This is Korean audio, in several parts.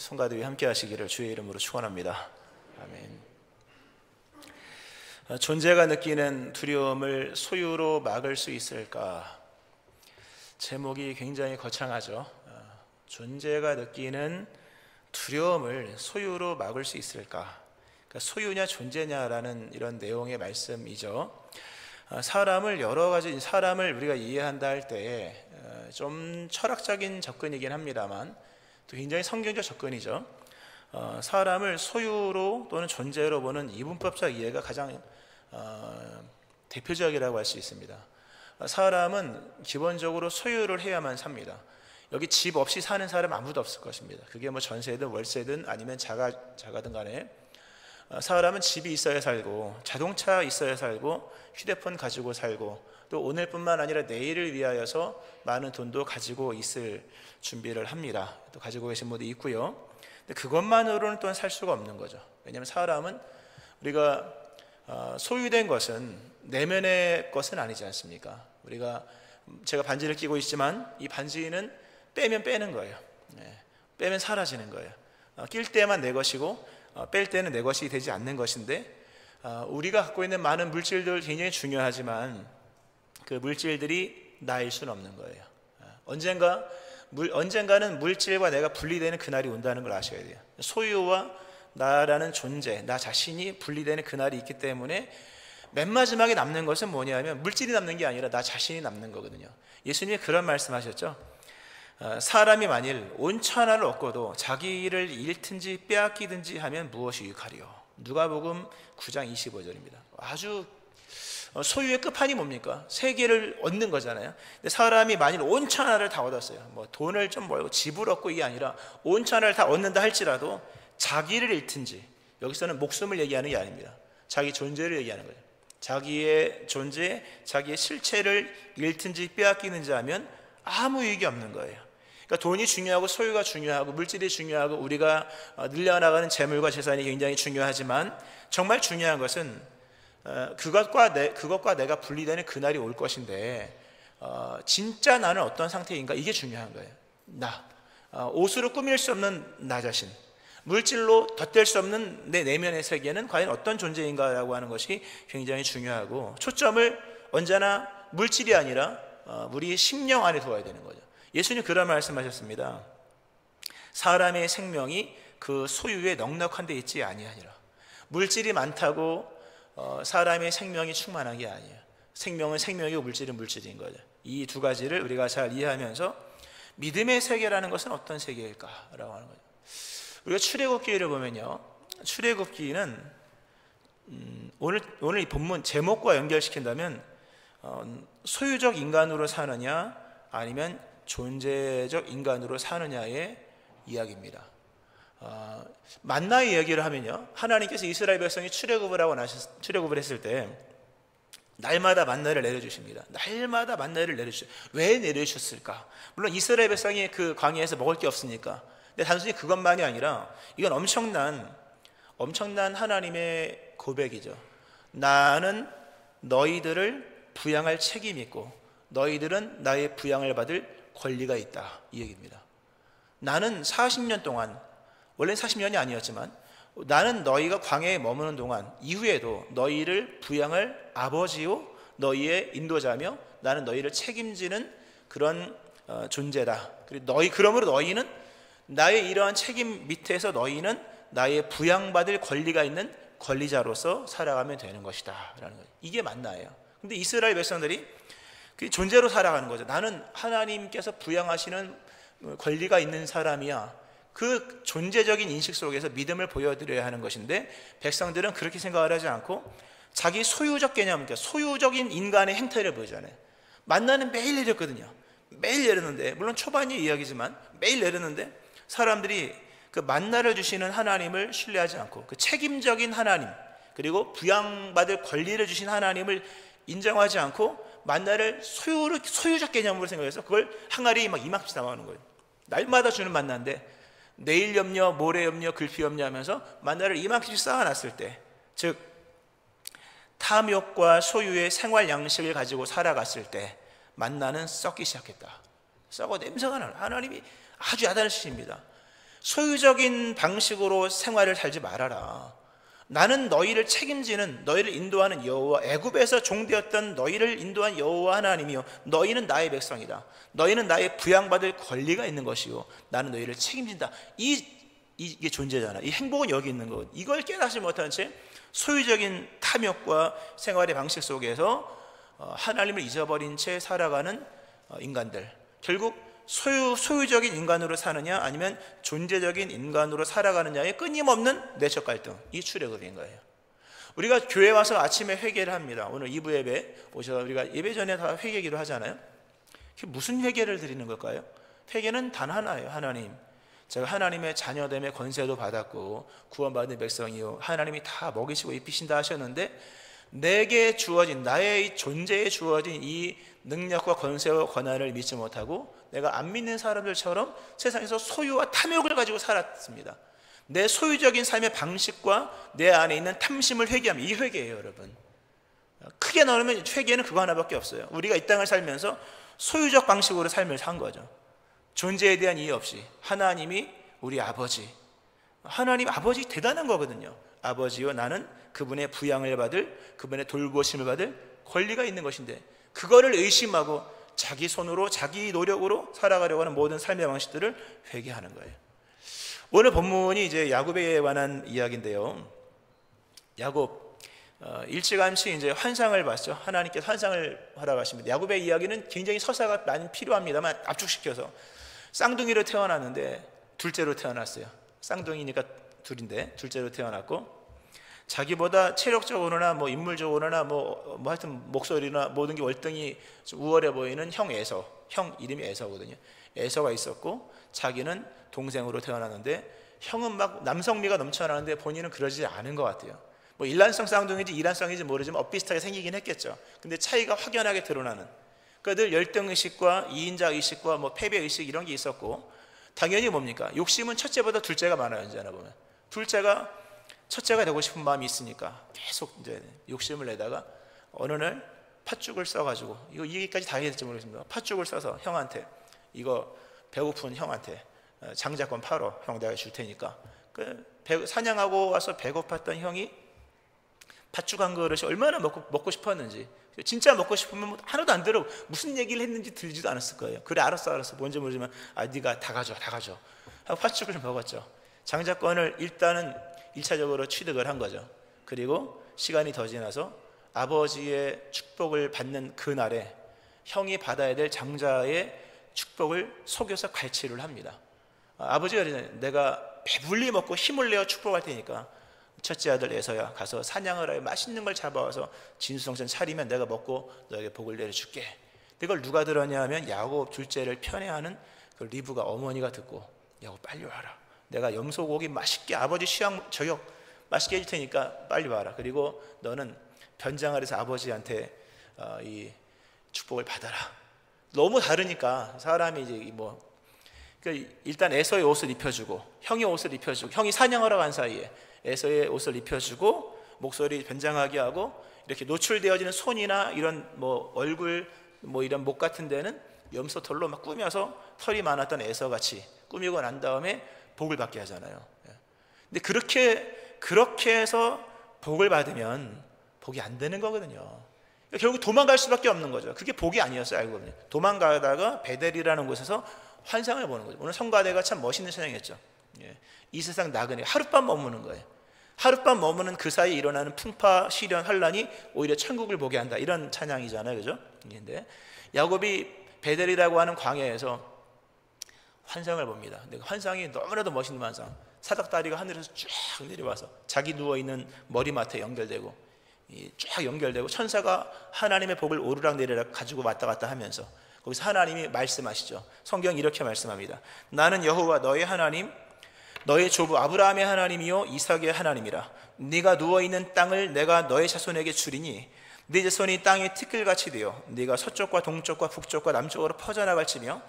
성가대와 함께 하시기를 주의 이름으로 축원합니다. 아멘. 존재가 느끼는 두려움을 소유로 막을 수 있을까? 제목이 굉장히 거창하죠. 존재가 느끼는 두려움을 소유로 막을 수 있을까? 그러니까 소유냐 존재냐라는 이런 내용의 말씀이죠. 사람을 우리가 이해한다 할 때 좀 철학적인 접근이긴 합니다만 또 굉장히 성경적 접근이죠. 사람을 소유로 또는 존재로 보는 이분법적 이해가 가장 대표적이라고 할 수 있습니다. 사람은 기본적으로 소유를 해야만 삽니다. 여기 집 없이 사는 사람 아무도 없을 것입니다. 그게 뭐 전세든 월세든 아니면 자가든 간에 사람은 집이 있어야 살고 자동차 있어야 살고 휴대폰 가지고 살고 또 오늘뿐만 아니라 내일을 위하여서 많은 돈도 가지고 있을 준비를 합니다. 또 가지고 계신 분도 있고요. 근데 그것만으로는 또한 살 수가 없는 거죠. 왜냐하면 사람은 우리가 소유된 것은 내면의 것은 아니지 않습니까? 제가 반지를 끼고 있지만 이 반지는 빼면 빼는 거예요. 빼면 사라지는 거예요. 낄 때만 내 것이고 뺄 때는 내 것이 되지 않는 것인데, 우리가 갖고 있는 많은 물질들 굉장히 중요하지만 그 물질들이 나일 수는 없는 거예요. 언젠가는 물질과 내가 분리되는 그날이 온다는 걸 아셔야 돼요. 소유와 나라는 존재, 나 자신이 분리되는 그날이 있기 때문에 맨 마지막에 남는 것은 뭐냐면 물질이 남는 게 아니라 나 자신이 남는 거거든요. 예수님이 그런 말씀하셨죠. 사람이 만일 온 천하를 얻고도 자기를 잃든지 빼앗기든지 하면 무엇이 유익하리요? 누가복음 9장 25절입니다. 아주 소유의 끝판이 뭡니까? 세계를 얻는 거잖아요. 근데 사람이 만일 온 천하를 다 얻었어요. 뭐 돈을 좀 벌고 집을 얻고 이게 아니라 온 천하를 다 얻는다 할지라도 자기를 잃든지, 여기서는 목숨을 얘기하는 게 아닙니다. 자기 존재를 얘기하는 거예요. 자기의 존재, 자기의 실체를 잃든지 빼앗기는지 하면 아무 유익이 없는 거예요. 그러니까 돈이 중요하고 소유가 중요하고 물질이 중요하고 우리가 늘려나가는 재물과 재산이 굉장히 중요하지만 정말 중요한 것은 그것과 내가 분리되는 그날이 올 것인데 진짜 나는 어떤 상태인가, 이게 중요한 거예요. 옷으로 꾸밀 수 없는 나 자신, 물질로 덧댈 수 없는 내 내면의 세계는 과연 어떤 존재인가라고 하는 것이 굉장히 중요하고, 초점을 언제나 물질이 아니라 우리 심령 안에 두어야 되는 거죠. 예수님 그런 말씀하셨습니다. 사람의 생명이 그 소유에 넉넉한 데 있지 아니하니라. 물질이 많다고 사람의 생명이 충만한 게 아니에요. 생명은 생명이고 물질은 물질인 거죠. 이 두 가지를 우리가 잘 이해하면서 믿음의 세계라는 것은 어떤 세계일까라고 하는 거죠. 우리가 출애굽기를 보면요, 출애굽기는 오늘 이 본문 제목과 연결시킨다면 소유적 인간으로 사느냐 아니면 존재적 인간으로 사느냐의 이야기입니다. 만나의 이야기를 하면요, 하나님께서 이스라엘 백성이 출애굽을 했을 때 날마다 만나를 내려주십니다. 날마다 만나를 내려주셔요. 왜 내려주셨을까? 물론 이스라엘 백성이 그 광야에서 먹을 게 없으니까. 근데 단순히 그것만이 아니라 이건 엄청난 하나님의 고백이죠. 나는 너희들을 부양할 책임이 있고 너희들은 나의 부양을 받을 권리가 있다, 이 얘기입니다. 나는 40년 동안, 원래는 40년이 아니었지만 나는 너희가 광야에 머무는 동안 이후에도 너희를 부양할 아버지요 너희의 인도자며 나는 너희를 책임지는 그런 존재다. 그러므로 너희는 나의 이러한 책임 밑에서 너희는 나의 부양받을 권리가 있는 권리자로서 살아가면 되는 것이다 라는 거예요. 이게 만나예요. 근데 이스라엘 백성들이 그 존재로 살아가는 거죠. 나는 하나님께서 부양하시는 권리가 있는 사람이야. 그 존재적인 인식 속에서 믿음을 보여드려야 하는 것인데, 백성들은 그렇게 생각을 하지 않고 자기 소유적 개념, 그러니까 소유적인 인간의 행태를 보이잖아요. 만나는 매일 내렸거든요. 매일 내렸는데, 물론 초반의 이야기지만 매일 내렸는데 사람들이 그 만나를 주시는 하나님을 신뢰하지 않고 그 책임적인 하나님, 그리고 부양받을 권리를 주신 하나님을 인정하지 않고 만나를 소유적 개념으로 생각해서 그걸 항아리 막 이만큼씩 담아오는 거예요. 날마다 주는 만나인데 내일 염려, 모레 염려, 글피 염려 하면서 만나를 이만큼씩 쌓아놨을 때, 즉 탐욕과 소유의 생활 양식을 가지고 살아갔을 때 만나는 썩기 시작했다. 썩어 냄새가 나는, 하나님이 아주 야단을 치십니다. 소유적인 방식으로 생활을 살지 말아라. 나는 너희를 책임지는, 너희를 인도하는 여호와, 애굽에서 종되었던 너희를 인도한 여호와 하나님이요, 너희는 나의 백성이다. 너희는 나의 부양받을 권리가 있는 것이요, 나는 너희를 책임진다. 이게 존재잖아. 이 행복은 여기 있는 것. 이걸 깨닫지 못한 채 소유적인 탐욕과 생활의 방식 속에서 하나님을 잊어버린 채 살아가는 인간들, 결국 소유적인 인간으로 사느냐 아니면 존재적인 인간으로 살아가느냐의 끊임없는 내적 갈등, 이 출애굽인 거예요. 우리가 교회 와서 아침에 회개를 합니다. 오늘 2부 예배 오셔서 우리가 예배 전에 다 회개기도 하잖아요. 무슨 회개를 드리는 걸까요? 회개는 단 하나예요. 하나님, 제가 하나님의 자녀됨의 권세도 받았고 구원받은 백성이요, 하나님이 다 먹이시고 입히신다 하셨는데, 내게 주어진, 나의 존재에 주어진 이 능력과 권세와 권한을 믿지 못하고 내가 안 믿는 사람들처럼 세상에서 소유와 탐욕을 가지고 살았습니다. 내 소유적인 삶의 방식과 내 안에 있는 탐심을 회개하면, 이 회개예요, 여러분. 크게 나누면 회개는 그거 하나밖에 없어요. 우리가 이 땅을 살면서 소유적 방식으로 삶을 산 거죠. 존재에 대한 이해 없이 하나님이 우리 아버지, 하나님 아버지 대단한 거거든요. 아버지요, 나는 그분의 부양을 받을, 그분의 돌보심을 받을 권리가 있는 것인데, 그거를 의심하고 자기 손으로 자기 노력으로 살아가려고 하는 모든 삶의 방식들을 회개하는 거예요. 오늘 본문이 이제 야곱에 관한 이야기인데요. 야곱 일찌감치 이제 환상을 봤죠. 하나님께서 환상을 허락하십니다. 야곱의 이야기는 굉장히 서사가 많이 필요합니다만 압축시켜서, 쌍둥이로 태어났는데 둘째로 태어났어요. 쌍둥이니까 둘인데 둘째로 태어났고, 자기보다 체력적으로나 뭐 인물적으로나 뭐 하여튼 목소리나 모든 게 월등히 좀 우월해 보이는 형 에서, 형 이름이 에서거든요. 에서가 있었고 자기는 동생으로 태어났는데, 형은 막 남성미가 넘쳐나는데 본인은 그러지 않은 것 같아요. 뭐 일란성 쌍둥이인지 이란성인지 모르지만 엇비슷하게 생기긴 했겠죠. 근데 차이가 확연하게 드러나는, 그러니까 늘 열등의식과 이인자의식과 뭐 패배의식 이런 게 있었고, 당연히 뭡니까? 욕심은 첫째보다 둘째가 많아요. 이제 하나 보면 첫째가 되고 싶은 마음이 있으니까 계속 이제 욕심을 내다가 어느 날 팥죽을 써가지고, 이거 이 얘기까지 다 해야 될지 모르겠습니다. 팥죽을 써서 형한테, 이거 배고픈 형한테 장자권 팔어, 형 내가 줄 테니까. 사냥하고 와서 배고팠던 형이 팥죽 한 그릇이 얼마나 먹고 싶었는지, 진짜 먹고 싶으면 하나도 안 들어, 무슨 얘기를 했는지 들지도 않았을 거예요. 그래, 알았어 뭔지 모르지만, 네가 다 가져 하고 팥죽을 먹었죠. 장자권을 일단은 1차적으로 취득을 한 거죠. 그리고 시간이 더 지나서 아버지의 축복을 받는 그날에 형이 받아야 될 장자의 축복을 속여서 갈취를 합니다. 아버지가 그러잖아요. 내가 배불리 먹고 힘을 내어 축복할 테니까 첫째 아들 에서야, 가서 사냥을 하여 맛있는 걸 잡아와서 진수성찬 차리면 내가 먹고 너에게 복을 내려줄게. 이걸 누가 들었냐 하면 야곱 둘째를 편애하는 그 리브가, 어머니가 듣고, 야곱 빨리 와라, 내가 염소고기 맛있게, 아버지 취향 저녁 맛있게 해줄 테니까 빨리 와라. 그리고 너는 변장을 해서 아버지한테 이 축복을 받아라. 너무 다르니까 사람이 이제 그러니까 일단 에서의 옷을 입혀주고, 형의 옷을 입혀주고, 형이 사냥하러 간 사이에 에서의 옷을 입혀주고, 목소리 변장하게 하고, 이렇게 노출되어지는 손이나 이런 뭐 얼굴 뭐 이런 목 같은 데는 염소털로 막 꾸며서 털이 많았던 에서같이 꾸미고 난 다음에 복을 받게 하잖아요. 근데 그렇게 해서 복을 받으면 복이 안 되는 거거든요. 그러니까 결국 도망갈 수밖에 없는 거죠. 그게 복이 아니었어요, 알고 보면. 도망가다가 베델이라는 곳에서 환상을 보는 거죠. 오늘 성가대가 참 멋있는 찬양이었죠. 이 세상 나그네, 하룻밤 머무는 거예요. 하룻밤 머무는 그 사이에 일어나는 풍파, 시련, 환란이 오히려 천국을 보게 한다, 이런 찬양이잖아요, 그죠? 근데 야곱이 베델이라고 하는 광야에서 환상을 봅니다. 근데 환상이 너무나도 멋있는 환상. 사닥다리가 하늘에서 쫙 내려와서 자기 누워있는 머리맡에 연결되고, 쫙 연결되고, 천사가 하나님의 복을 오르락 내리락 가지고 왔다 갔다 하면서 거기서 하나님이 말씀하시죠. 성경이 이렇게 말씀합니다. 나는 여호와 너의 하나님, 너의 조부 아브라함의 하나님이요 이삭의 하나님이라. 네가 누워있는 땅을 내가 너의 자손에게 주리니 네 자손이 땅의 티끌같이 되어 네가 서쪽과 동쪽과 북쪽과 남쪽으로 퍼져나갈지며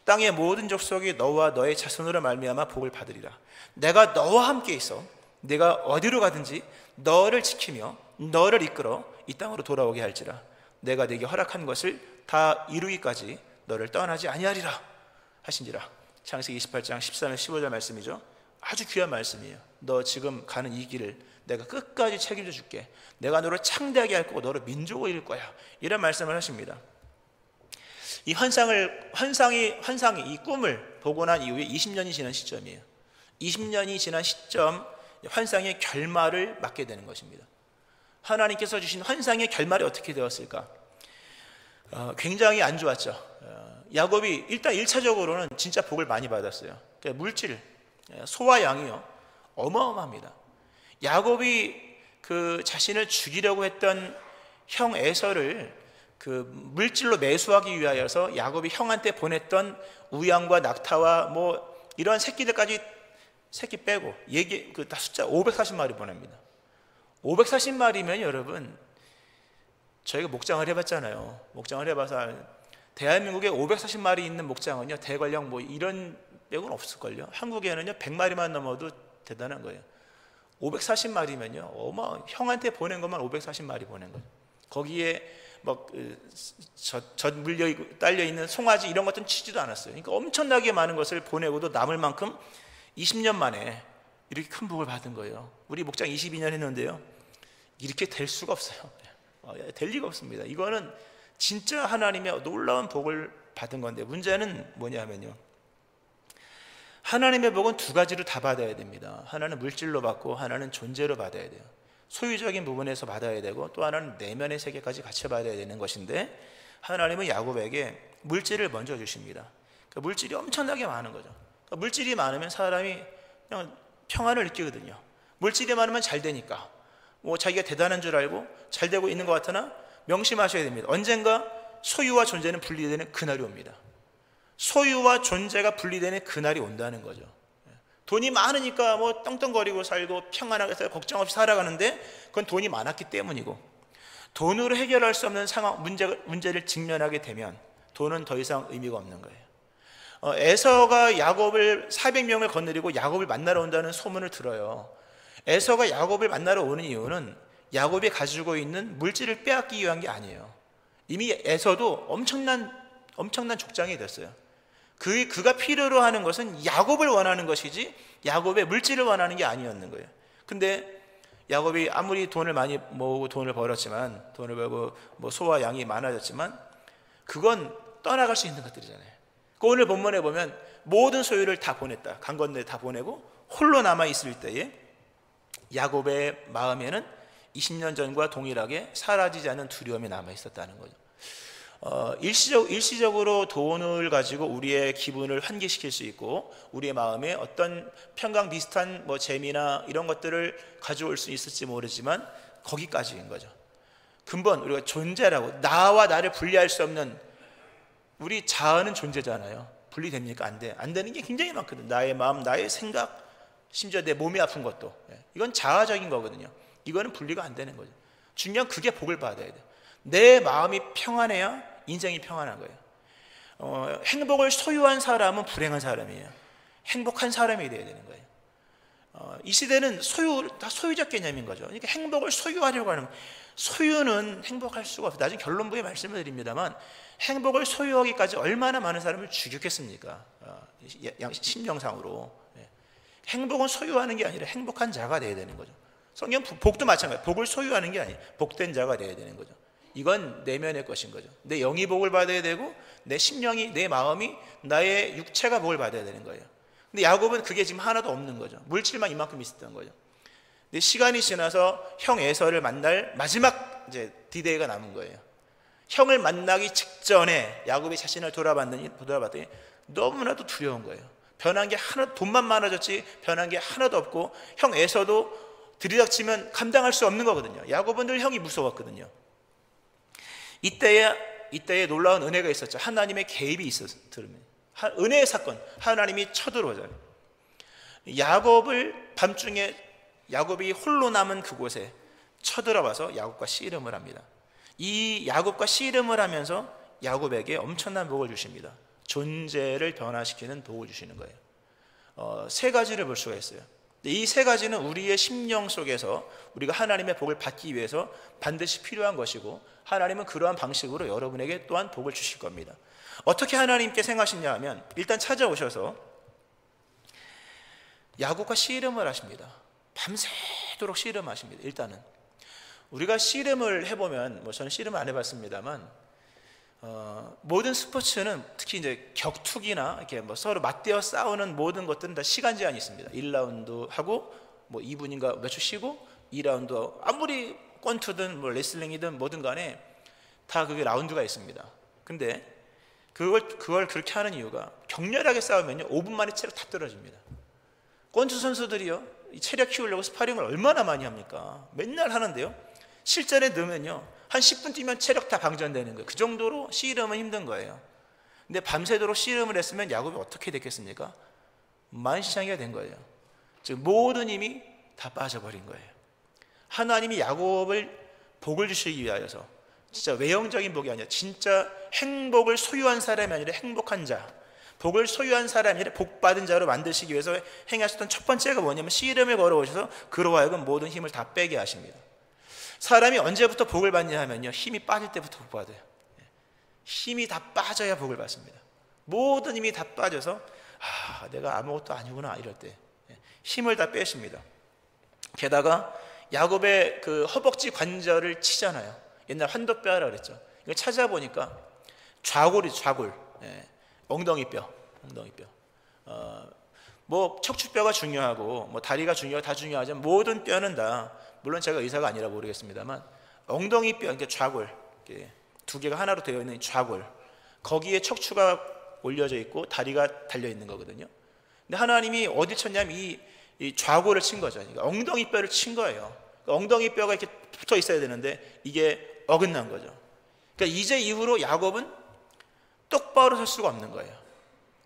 땅의 모든 족속이 너와 너의 자손으로 말미암아 복을 받으리라. 내가 너와 함께 있어 네가 어디로 가든지 너를 지키며 너를 이끌어 이 땅으로 돌아오게 할지라. 내가 네게 허락한 것을 다 이루기까지 너를 떠나지 아니하리라 하신지라. 창세기 28장 14절 15절 말씀이죠. 아주 귀한 말씀이에요. 너 지금 가는 이 길을 내가 끝까지 책임져 줄게. 내가 너를 창대하게 할 거고 너를 민족을 이룰 거야. 이런 말씀을 하십니다. 이 환상이 이 꿈을 보고 난 이후에 20년이 지난 시점이에요. 20년이 지난 시점, 환상의 결말을 맞게 되는 것입니다. 하나님께서 주신 환상의 결말이 어떻게 되었을까? 굉장히 안 좋았죠. 야곱이 일단 1차적으로는 진짜 복을 많이 받았어요. 그러니까 물질, 소와 양이요, 어마어마합니다. 야곱이 그 자신을 죽이려고 했던 형 에서를 그 물질로 매수하기 위하여서 야곱이 형한테 보냈던 우양과 낙타와 뭐 이런 새끼들까지, 새끼 빼고 다 숫자 540마리 보냅니다. 540마리면 여러분, 저희가 목장을 해봤잖아요. 목장을 해봐서 대한민국에 540마리 있는 목장은요, 대관령 뭐 이런 빼고는 없을걸요. 한국에는요 100마리만 넘어도 대단한 거예요. 540마리면요 형한테 보낸 것만 540마리 보낸 거죠. 거기에 젖 물려 딸려 있는 송아지 이런 것들은 치지도 않았어요. 그러니까 엄청나게 많은 것을 보내고도 남을 만큼 20년 만에 이렇게 큰 복을 받은 거예요. 우리 목장 22년 했는데요, 이렇게 될 수가 없어요. 될 리가 없습니다. 이거는 진짜 하나님의 놀라운 복을 받은 건데, 문제는 뭐냐면요, 하나님의 복은 두 가지로 다 받아야 됩니다. 하나는 물질로 받고 하나는 존재로 받아야 돼요. 소유적인 부분에서 받아야 되고, 또 하나는 내면의 세계까지 같이 받아야 되는 것인데, 하나님은 야곱에게 물질을 먼저 주십니다. 그러니까 물질이 엄청나게 많은 거죠. 그러니까 물질이 많으면 사람이 그냥 평안을 느끼거든요. 물질이 많으면 잘 되니까 뭐 자기가 대단한 줄 알고 잘 되고 있는 것 같으나, 명심하셔야 됩니다. 언젠가 소유와 존재는 분리되는 그날이 옵니다. 소유와 존재가 분리되는 그날이 온다는 거죠. 돈이 많으니까 뭐 떵떵거리고 살고 평안하게 살고 걱정 없이 살아가는데, 그건 돈이 많았기 때문이고, 돈으로 해결할 수 없는 상황, 문제를 직면하게 되면 돈은 더 이상 의미가 없는 거예요. 에서가 야곱을 400명을 거느리고 야곱을 만나러 온다는 소문을 들어요. 에서가 야곱을 만나러 오는 이유는 야곱이 가지고 있는 물질을 빼앗기 위한 게 아니에요. 이미 에서도 엄청난 족장이 됐어요. 그가 필요로 하는 것은 야곱을 원하는 것이지 야곱의 물질을 원하는 게 아니었는 거예요. 근데 야곱이 아무리 돈을 많이 모으고 돈을 벌었지만, 돈을 벌고 뭐 소와 양이 많아졌지만, 그건 떠나갈 수 있는 것들이잖아요. 오늘 본문에 보면 모든 소유를 다 보냈다, 강 건너에 다 보내고 홀로 남아 있을 때에 야곱의 마음에는 20년 전과 동일하게 사라지지 않는 두려움이 남아 있었다는 거죠. 일시적으로 돈을 가지고 우리의 기분을 환기시킬 수 있고, 우리의 마음에 어떤 평강 비슷한 뭐 재미나 이런 것들을 가져올 수 있을지 모르지만, 거기까지인 거죠. 근본 우리가 존재라고, 나와 나를 분리할 수 없는, 우리 자아는 존재잖아요. 분리됩니까? 안 돼. 안 되는 게 굉장히 많거든. 나의 마음, 나의 생각, 심지어 내 몸이 아픈 것도, 이건 자아적인 거거든요. 이거는 분리가 안 되는 거죠. 중요한 그게 복을 받아야 돼. 내 마음이 평안해야 인생이 평안한 거예요. 행복을 소유한 사람은 불행한 사람이에요. 행복한 사람이 돼야 되는 거예요. 이 시대는 다 소유적 개념인 거죠. 그러니까 행복을 소유하려고 하는, 소유는 행복할 수가 없어요. 나중에 결론부에 말씀을 드립니다만, 행복을 소유하기까지 얼마나 많은 사람을 죽였겠습니까? 심령상으로. 행복은 소유하는 게 아니라 행복한 자가 돼야 되는 거죠. 성경 복도 마찬가지예요. 복을 소유하는 게 아니에요. 복된 자가 돼야 되는 거죠. 이건 내면의 것인 거죠. 내 영이 복을 받아야 되고, 내 심령이, 내 마음이, 나의 육체가 복을 받아야 되는 거예요. 근데 야곱은 그게 지금 하나도 없는 거죠. 물질만 이만큼 있었던 거죠. 근데 시간이 지나서 형 에서를 만날 마지막 이제 디데이가 남은 거예요. 형을 만나기 직전에 야곱이 자신을 돌아봤더니 너무나도 두려운 거예요. 변한 게 돈만 많아졌지 변한 게 하나도 없고, 형 에서도 들이닥치면 감당할 수 없는 거거든요. 야곱은 늘 형이 무서웠거든요. 이때에 놀라운 은혜가 있었죠. 하나님의 개입이 있었거든요. 은혜의 사건, 하나님이 쳐들어오잖아요. 야곱을 밤중에, 야곱이 홀로 남은 그곳에 쳐들어와서 야곱과 씨름을 합니다. 이 야곱과 씨름을 하면서 야곱에게 엄청난 복을 주십니다. 존재를 변화시키는 복을 주시는 거예요. 세 가지를 볼 수가 있어요. 이 세 가지는 우리의 심령 속에서 우리가 하나님의 복을 받기 위해서 반드시 필요한 것이고, 하나님은 그러한 방식으로 여러분에게 또한 복을 주실 겁니다. 어떻게 하나님께 생각하시냐 하면, 일단 찾아오셔서 야곱과 씨름을 하십니다. 밤새도록 씨름하십니다. 일단은 우리가 씨름을 해보면, 뭐 저는 씨름을 안 해봤습니다만, 모든 스포츠는 특히 이제 격투기나 이렇게 뭐 서로 맞대어 싸우는 모든 것들은 다 시간 제한이 있습니다. 1라운드 하고 뭐 2분인가 몇 초 쉬고 2라운드, 아무리 권투든 뭐 레슬링이든 뭐든 간에 다 그게 라운드가 있습니다. 근데 그걸 그렇게 하는 이유가, 격렬하게 싸우면요 5분 만에 체력 다 떨어집니다. 권투 선수들이요 이 체력 키우려고 스파링을 얼마나 많이 합니까? 맨날 하는데요, 실전에 넣으면요 한 10분 뛰면 체력 다 방전되는 거예요. 그 정도로 씨름은 힘든 거예요. 근데 밤새도록 씨름을 했으면 야곱이 어떻게 됐겠습니까? 만신창이가 된 거예요. 즉 모든 힘이 다 빠져버린 거예요. 하나님이 야곱을 복을 주시기 위하여서, 진짜 외형적인 복이 아니라 진짜 행복을 소유한 사람이 아니라 행복한 자, 복을 소유한 사람이 아니라 복 받은 자로 만드시기 위해서 행하셨던 첫 번째가 뭐냐면 씨름을 걸어오셔서 그로 하여금 모든 힘을 다 빼게 하십니다. 사람이 언제부터 복을 받냐 하면요 힘이 빠질 때부터 복 받아요. 힘이 다 빠져야 복을 받습니다. 모든 힘이 다 빠져서 내가 아무것도 아니구나 이럴 때 힘을 다 빼십니다. 게다가 야곱의 그 허벅지 관절을 치잖아요. 옛날 환도뼈라 그랬죠. 이거 찾아보니까 좌골이 좌골, 엉덩이뼈. 뭐 척추뼈가 중요하고 뭐 다리가 중요하고 다 중요하지만 모든 뼈는 다, 물론 제가 의사가 아니라 모르겠습니다만, 엉덩이뼈, 그러니까 좌골, 두 개가 하나로 되어 있는 좌골, 거기에 척추가 올려져 있고 다리가 달려 있는 거거든요. 근데 하나님이 어디 쳤냐면 이 좌골을 친 거죠. 그러니까 엉덩이뼈를 친 거예요. 그러니까 엉덩이뼈가 이렇게 붙어 있어야 되는데 이게 어긋난 거죠. 그러니까 이제 이후로 야곱은 똑바로 설 수가 없는 거예요.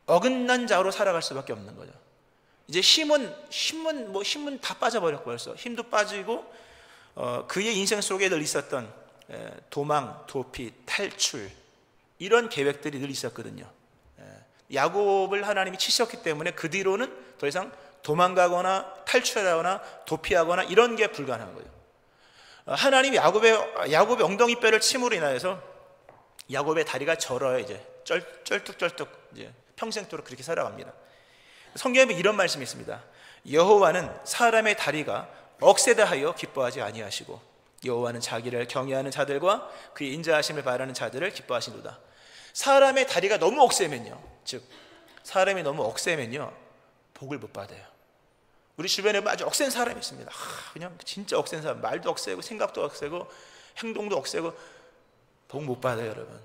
어긋난 자로 살아갈 수밖에 없는 거죠. 이제 힘은 다 빠져버렸고, 벌써 힘도 빠지고, 그의 인생 속에 늘 있었던 도망, 도피, 탈출, 이런 계획들이 늘 있었거든요. 야곱을 하나님이 치셨기 때문에 그 뒤로는 더 이상 도망가거나 탈출하거나 도피하거나 이런 게 불가능한 거예요. 하나님이 야곱의 엉덩이뼈를 침으로 인하여서 야곱의 다리가 절어요. 이제 쩔뚝쩔뚝 이제 평생토록 그렇게 살아갑니다. 성경에 이런 말씀이 있습니다. 여호와는 사람의 다리가 억세다 하여 기뻐하지 아니하시고 여호와는 자기를 경외하는 자들과 그의 인자하심을 바라는 자들을 기뻐하시도다. 사람의 다리가 너무 억세면요, 즉 사람이 너무 억세면요 복을 못 받아요. 우리 주변에 아주 억센 사람이 있습니다. 그냥 진짜 억센 사람, 말도 억세고 생각도 억세고 행동도 억세고 복 못 받아요, 여러분.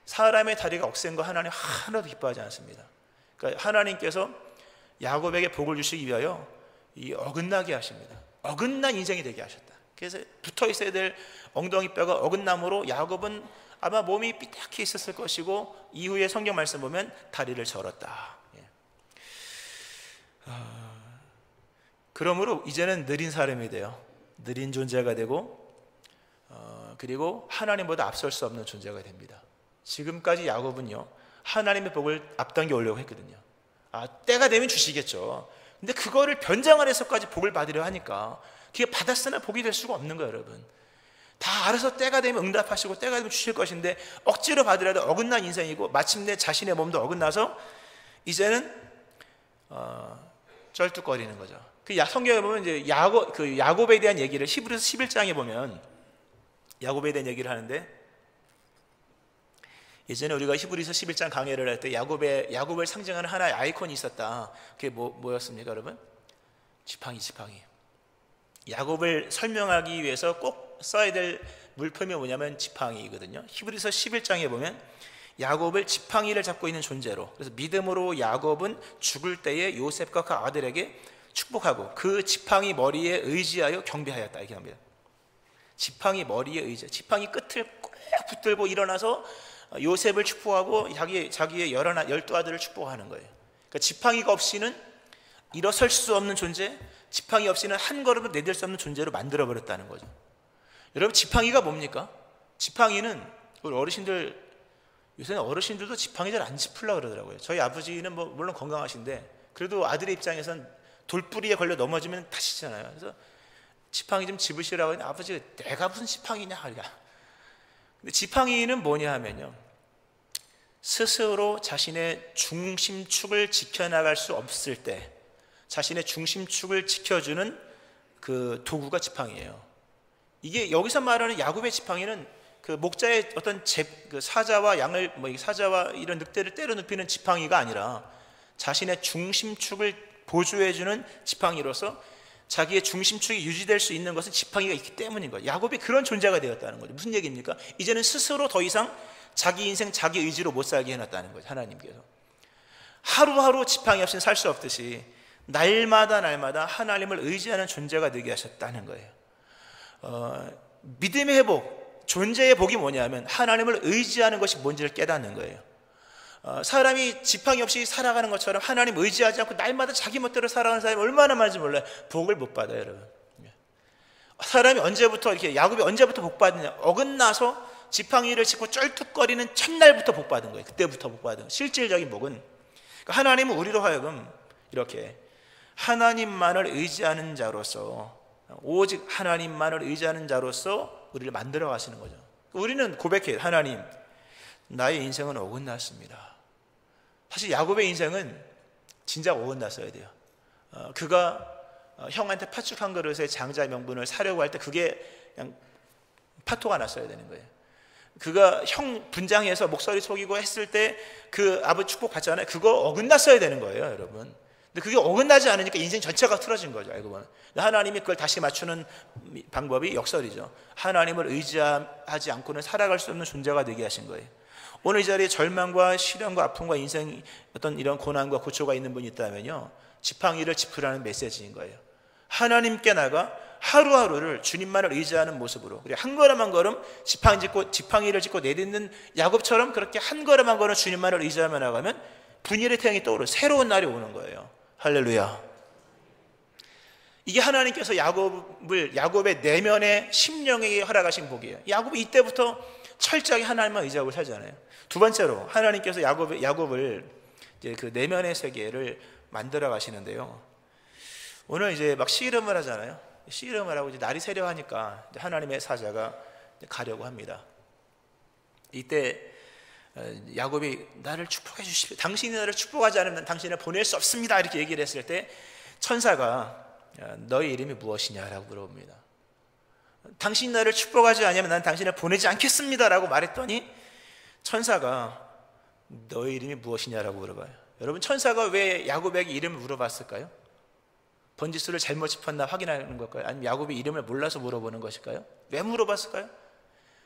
사람의 다리가 억센 거 하나님 하나도 기뻐하지 않습니다. 그러니까 하나님께서 야곱에게 복을 주시기 위하여 이 어긋나게 하십니다. 어긋난 인생이 되게 하셨다. 그래서 붙어 있어야 될 엉덩이뼈가 어긋남으로 야곱은 아마 몸이 삐딱히 있었을 것이고, 이후에 성경 말씀 보면 다리를 절었다. 그러므로 이제는 느린 사람이 돼요. 느린 존재가 되고, 그리고 하나님보다 앞설 수 없는 존재가 됩니다. 지금까지 야곱은요 하나님의 복을 앞당겨 오려고 했거든요. 때가 되면 주시겠죠. 근데 그거를 변장을 해서까지 복을 받으려 하니까 그게 받았으나 복이 될 수가 없는 거예요, 여러분. 다 알아서 때가 되면 응답하시고 때가 되면 주실 것인데 억지로 받으려도 어긋난 인생이고, 마침내 자신의 몸도 어긋나서 이제는 쩔뚝거리는 거죠. 그 성경에 보면 이제 야곱에 대한 얘기를 히브리서 11장에 보면 야곱에 대한 얘기를 하는데, 예전에 우리가 히브리서 11장 강해를 할 때 야곱을 상징하는 하나의 아이콘이 있었다. 그게 뭐였습니까, 여러분? 지팡이. 야곱을 설명하기 위해서 꼭 써야 될 물품이 뭐냐면 지팡이거든요. 히브리서 11장에 보면 야곱을 지팡이를 잡고 있는 존재로, 그래서 믿음으로 야곱은 죽을 때에 요셉과 그 아들에게 축복하고 그 지팡이 머리에 의지하여 경배하였다, 이렇게 합니다. 지팡이 머리에 의지, 지팡이 끝을 꼭 붙들고 일어나서 요셉을 축복하고 자기의 12아들을 축복하는 거예요. 그러니까 지팡이가 없이는 일어설 수 없는 존재, 지팡이 없이는 한 걸음을 내딜 수 없는 존재로 만들어버렸다는 거죠. 여러분, 지팡이가 뭡니까? 지팡이는 우리 어르신들, 요새는 어르신들도 지팡이 잘 안 짚으려고 그러더라고요. 저희 아버지는 뭐 물론 건강하신데 그래도 아들의 입장에선 돌뿌리에 걸려 넘어지면 다치잖아요. 그래서 지팡이 좀 짚으시라고 했는데 아버지가 내가 무슨 지팡이냐. 근데 지팡이는 뭐냐 하면요, 스스로 자신의 중심축을 지켜나갈 수 없을 때, 자신의 중심축을 지켜주는 그 도구가 지팡이에요. 이게 여기서 말하는 야곱의 지팡이는 그 목자의 어떤 그 사자와 양을 사자와 이런 늑대를 때려 눕히는 지팡이가 아니라 자신의 중심축을 보조해주는 지팡이로서 자기의 중심축이 유지될 수 있는 것은 지팡이가 있기 때문인 거예요. 야곱이 그런 존재가 되었다는 거죠. 무슨 얘기입니까? 이제는 스스로 더 이상 자기 인생 자기 의지로 못 살게 해놨다는 거죠. 하나님께서 하루하루 지팡이 없이는 살 수 없듯이 날마다 하나님을 의지하는 존재가 되게 하셨다는 거예요. 믿음의 회복, 존재의 복이 뭐냐면 하나님을 의지하는 것이 뭔지를 깨닫는 거예요. 사람이 지팡이 없이 살아가는 것처럼 하나님 의지하지 않고 날마다 자기 멋대로 살아가는 사람이 얼마나 많은지 몰라요. 복을 못 받아요, 여러분. 사람이 언제부터 이렇게 야곱이 언제부터 복 받느냐? 어긋나서 지팡이를 짚고 쩔뚝거리는 첫날부터 복 받은 거예요. 그때부터 복 받은 거예요. 실질적인 복은 하나님은 우리로 하여금 이렇게 하나님만을 의지하는 자로서, 오직 하나님만을 의지하는 자로서 우리를 만들어 가시는 거죠. 우리는 고백해요. 하나님, 나의 인생은 어긋났습니다. 사실 야곱의 인생은 진짜 어긋났어야 돼요. 그가 형한테 팥죽 한 그릇에 장자 명분을 사려고 할 때 그게 그냥 파토가 났어야 되는 거예요. 그가 형 분장해서 목소리 속이고 했을 때 그 아버지 축복 받잖아요. 그거 어긋났어야 되는 거예요, 여러분. 근데 그게 어긋나지 않으니까 인생 전체가 틀어진 거죠, 알고 보면. 하나님이 그걸 다시 맞추는 방법이 역설이죠. 하나님을 의지하지 않고는 살아갈 수 없는 존재가 되게 하신 거예요. 오늘 이 자리에 절망과 시련과 아픔과 인생 어떤 이런 고난과 고초가 있는 분이 있다면요, 지팡이를 짚으라는 메시지인 거예요. 하나님께 나가 하루하루를 주님만을 의지하는 모습으로, 그리고 한 걸음 한 걸음 지팡이를 짚고 내딛는 야곱처럼 그렇게 한 걸음 한 걸음 주님만을 의지하며 나가면 분열의 태양이 떠오르는 새로운 날이 오는 거예요. 할렐루야. 이게 하나님께서 야곱의 내면의 심령에게 허락하신 복이에요. 야곱이 이때부터 철저하게 하나님만 의지하고 살잖아요. 두 번째로 하나님께서 야곱을 이제 그 내면의 세계를 만들어 가시는데요. 오늘 이제 막 씨름을 하잖아요. 씨름을 하고 이제 날이 새려하니까 하나님의 사자가 가려고 합니다. 이때 야곱이 나를 축복해 주십시오. 당신이 나를 축복하지 않으면 당신을 보낼 수 없습니다. 이렇게 얘기를 했을 때 천사가 너의 이름이 무엇이냐라고 물어봅니다. 당신이 나를 축복하지 않으면 난 당신을 보내지 않겠습니다라고 말했더니 천사가 너의 이름이 무엇이냐라고 물어봐요. 여러분, 천사가 왜 야곱에게 이름을 물어봤을까요? 번지수를 잘못 짚었나 확인하는 걸까요? 아니면 야곱의 이름을 몰라서 물어보는 것일까요? 왜 물어봤을까요?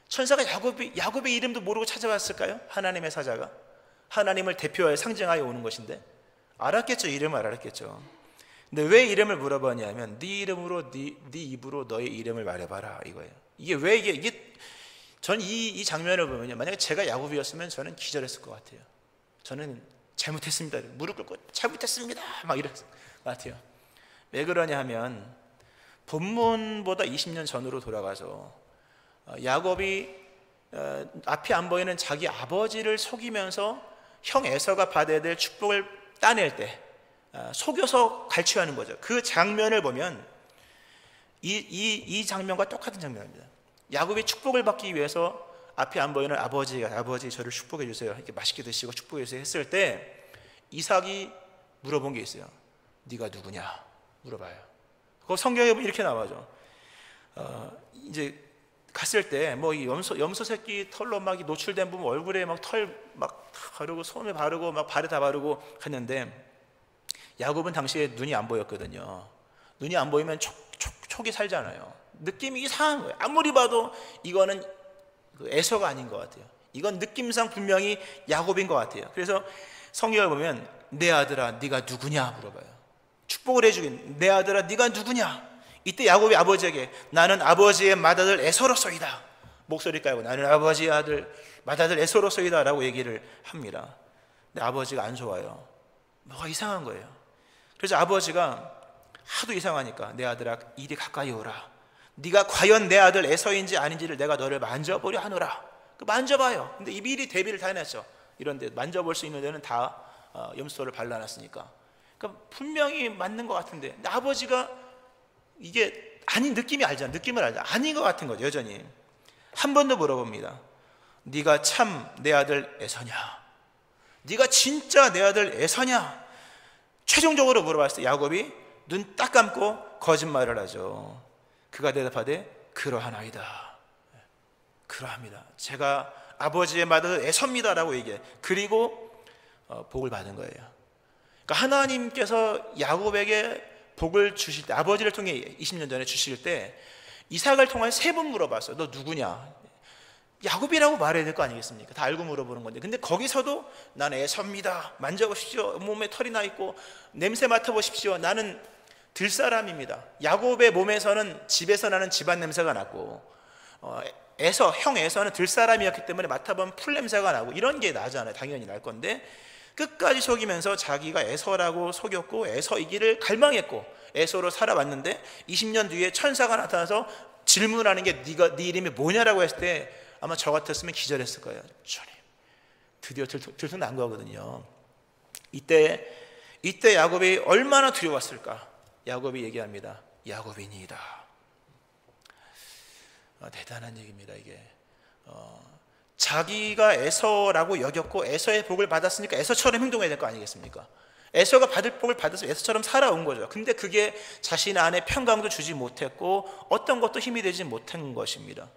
천사가 야곱의 이름도 모르고 찾아왔을까요? 하나님의 사자가 하나님을 대표하여 상징하여 오는 것인데 알았겠죠. 이름을 알았겠죠. 근데 왜 이름을 물어보냐면 네 이름으로 네 입으로 너의 이름을 말해봐라 이거예요. 이게 전 이 장면을 보면요, 만약에 제가 야곱이었으면 저는 기절했을 것 같아요. 저는 잘못했습니다. 무릎 꿇고 잘못했습니다. 막 이랬을 것 같아요. 왜 그러냐 하면 본문보다 20년 전으로 돌아가서 야곱이 앞이 안 보이는 자기 아버지를 속이면서 형 에서가 받아야 될 축복을 따낼 때 속여서 갈취하는 거죠. 그 장면을 보면 이 장면과 똑같은 장면입니다. 야곱이 축복을 받기 위해서 앞이 안 보이는 아버지 저를 축복해 주세요. 이렇게 맛있게 드시고 축복해 주세요 했을 때 이삭이 물어본 게 있어요. 네가 누구냐? 물어봐요. 그 성경에 보면 이렇게 나와죠. 이제 갔을 때 뭐 염소 새끼 털로 막 노출된 부분 얼굴에 막 털 막 바르고 손에 바르고 막 발에 다 바르고 갔는데 야곱은 당시에 눈이 안 보였거든요. 눈이 안 보이면 촉이 살잖아요. 느낌이 이상한 거예요. 아무리 봐도 이거는 에서가 아닌 것 같아요. 이건 느낌상 분명히 야곱인 것 같아요. 그래서 성경을 보면 내 아들아 네가 누구냐 물어봐요. 축복을 해주긴 내 아들아 네가 누구냐. 이때 야곱이 아버지에게 나는 아버지의 맏아들 에서로소이다 목소리 깔고 나는 아버지의 맏아들 에서로소이다 라고 얘기를 합니다. 근데 아버지가 안 좋아요. 뭐가 이상한 거예요. 그래서 아버지가 하도 이상하니까 내 아들아 이리 가까이 오라. 네가 과연 내 아들 에서인지 아닌지를 내가 너를 만져보려 하노라. 만져봐요. 근데 미리 대비를 다 해놨죠. 이런데 만져볼 수 있는 데는 다 염소를 발라놨으니까. 그러니까 분명히 맞는 것 같은데 근데 아버지가 이게 아닌 느낌을 알잖아. 아닌 것 같은 거죠. 여전히 한 번 더 물어봅니다. 네가 참 내 아들 에서냐? 네가 진짜 내 아들 에서냐? 최종적으로 물어봤을 때 야곱이 눈 딱 감고 거짓말을 하죠. 그가 대답하되 그러하나이다. 그러합니다. 제가 아버지의 맏아들 에서입니다라고 얘기해. 그리고 복을 받은 거예요. 그러니까 하나님께서 야곱에게 복을 주실 때, 아버지를 통해 20년 전에 주실 때 이삭을 통해 3번 물어봤어요. 너 누구냐? 야곱이라고 말해야 될 거 아니겠습니까? 다 알고 물어보는 건데. 근데 거기서도 나는 에서입니다. 만져보십시오. 몸에 털이 나 있고 냄새 맡아보십시오. 나는 들사람입니다. 야곱의 몸에서는 집에서 나는 집안 냄새가 났고 형 에서는 들사람이었기 때문에 맡아보면 풀 냄새가 나고 이런 게 나잖아요. 당연히 날 건데 끝까지 속이면서 자기가 에서라고 속였고 에서이기를 갈망했고 에서로 살아왔는데 20년 뒤에 천사가 나타나서 질문하는 게 네 이름이 뭐냐라고 했을 때 아마 저 같았으면 기절했을 거예요. 주님, 드디어 들통난 거거든요. 이때 야곱이 얼마나 두려웠을까? 야곱이 얘기합니다. 야곱이니이다. 대단한 얘기입니다. 이게 자기가 에서라고 여겼고 에서의 복을 받았으니까 에서처럼 행동해야 될 거 아니겠습니까? 에서가 받을 복을 받아서 에서처럼 살아온 거죠. 근데 그게 자신 안에 평강도 주지 못했고 어떤 것도 힘이 되지 못한 것입니다.